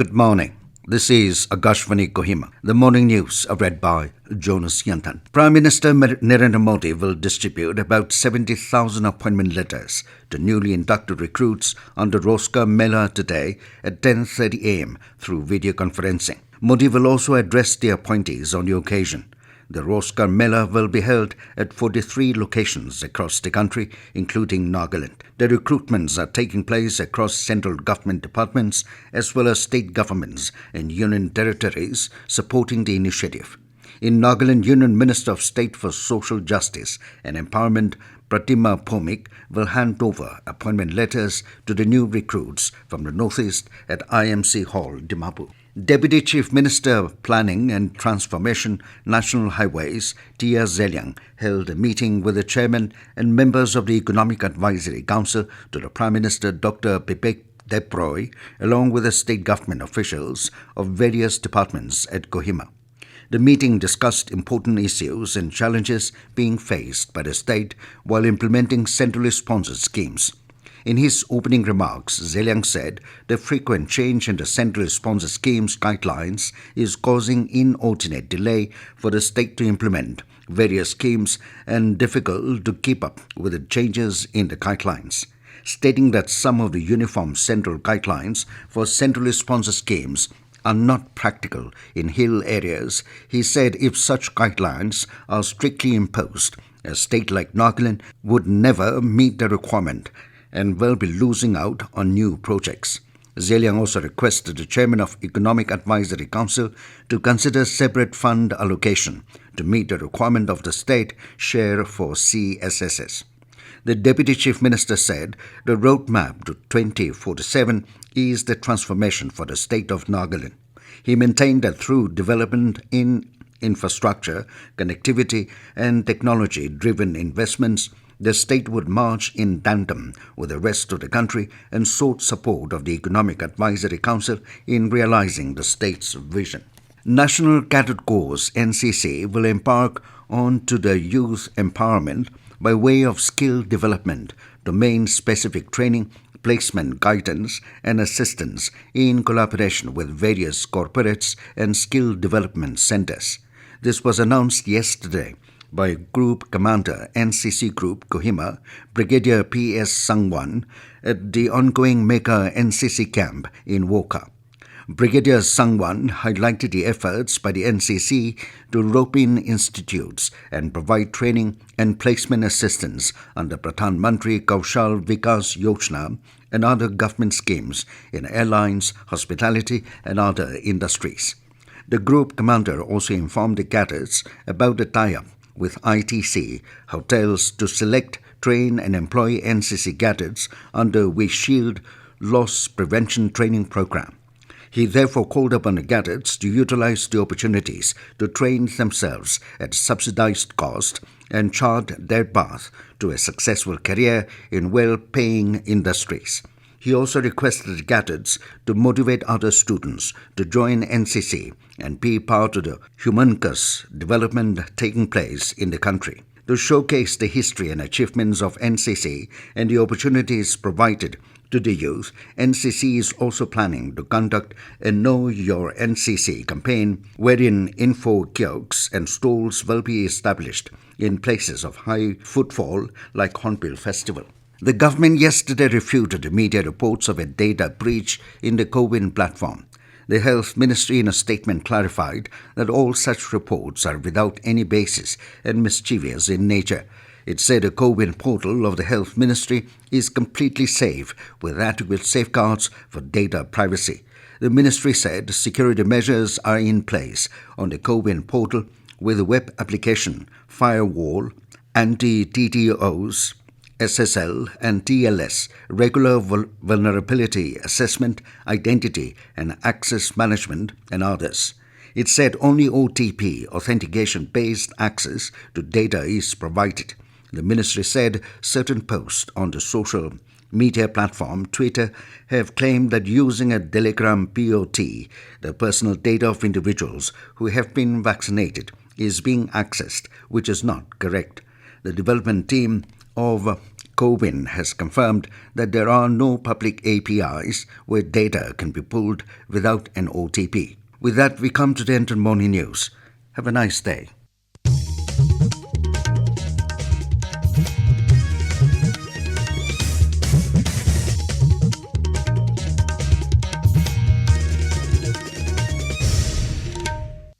Good morning. This is Akashvani Kohima. The morning news are read by Jonas Yantan. Prime Minister Narendra Modi will distribute about 70,000 appointment letters to newly inducted recruits under Rozgar Mela today at 10:30 a.m. through video conferencing. Modi will also address the appointees on the occasion. The Rozgar Mela will be held at 43 locations across the country, including Nagaland. The recruitments are taking place across central government departments as well as state governments and union territories supporting the initiative. In Nagaland, Union Minister of State for Social Justice and Empowerment Pratima Phomik will hand over appointment letters to the new recruits from the Northeast at IMC Hall, Dimapur. Deputy Chief Minister of Planning and Transformation, National Highways, Tia Zeliang, held a meeting with the chairman and members of the Economic Advisory Council to the Prime Minister Dr. Pipek Deproy, along with the state government officials of various departments at Kohima. The meeting discussed important issues and challenges being faced by the state while implementing centrally sponsored schemes. In his opening remarks, Zeliang said the frequent change in the centrally sponsored schemes guidelines is causing inordinate delay for the state to implement various schemes and difficult to keep up with the changes in the guidelines. Stating that some of the uniform central guidelines for centrally sponsored schemes are not practical in hill areas, he said if such guidelines are strictly imposed, a state like Nagaland would never meet the requirement and will be losing out on new projects. Zeliang also requested the chairman of Economic Advisory Council to consider separate fund allocation to meet the requirement of the state share for CSSS. The Deputy Chief Minister said the roadmap to 2047 is the transformation for the state of Nagaland. He maintained that through development in infrastructure, connectivity and technology-driven investments, the state would march in tandem with the rest of the country and sought support of the Economic Advisory Council in realizing the state's vision. National Cadet Corps (NCC) will embark onto the youth empowerment by way of skill development, domain-specific training, placement guidance and assistance in collaboration with various corporates and skill development centers. This was announced yesterday by Group Commander NCC Group Kohima, Brigadier P.S. Sangwan, at the ongoing Mega NCC camp in Woka. Brigadier Sangwan highlighted the efforts by the NCC to rope in institutes and provide training and placement assistance under Pradhan Mantri Kaushal Vikas Yojana and other government schemes in airlines, hospitality and other industries. The group commander also informed the cadets about the tie-up with ITC hotels to select, train and employ NCC cadets under We Shield Loss Prevention Training Program. He therefore called upon the cadets to utilize the opportunities to train themselves at subsidized cost and chart their path to a successful career in well-paying industries. He also requested the cadets to motivate other students to join NCC and be part of the humongous development taking place in the country. To showcase the history and achievements of NCC and the opportunities provided to the youth, NCC is also planning to conduct a Know Your NCC campaign wherein info kiosks and stalls will be established in places of high footfall like Hornbill Festival. The government yesterday refuted the media reports of a data breach in the CoWIN platform. The Health Ministry in a statement clarified that all such reports are without any basis and mischievous in nature. It said the CoWIN portal of the Health Ministry is completely safe with adequate safeguards for data privacy. The ministry said security measures are in place on the CoWIN portal with a web application, firewall, anti-TTOs, SSL and TLS, regular vulnerability assessment, identity and access management and others. It said only OTP, authentication-based access to data is provided. The ministry said certain posts on the social media platform Twitter have claimed that using a Telegram POT, the personal data of individuals who have been vaccinated, is being accessed, which is not correct. The development team of Co-Win has confirmed that there are no public APIs where data can be pulled without an OTP. With that, we come to the end of morning news. Have a nice day.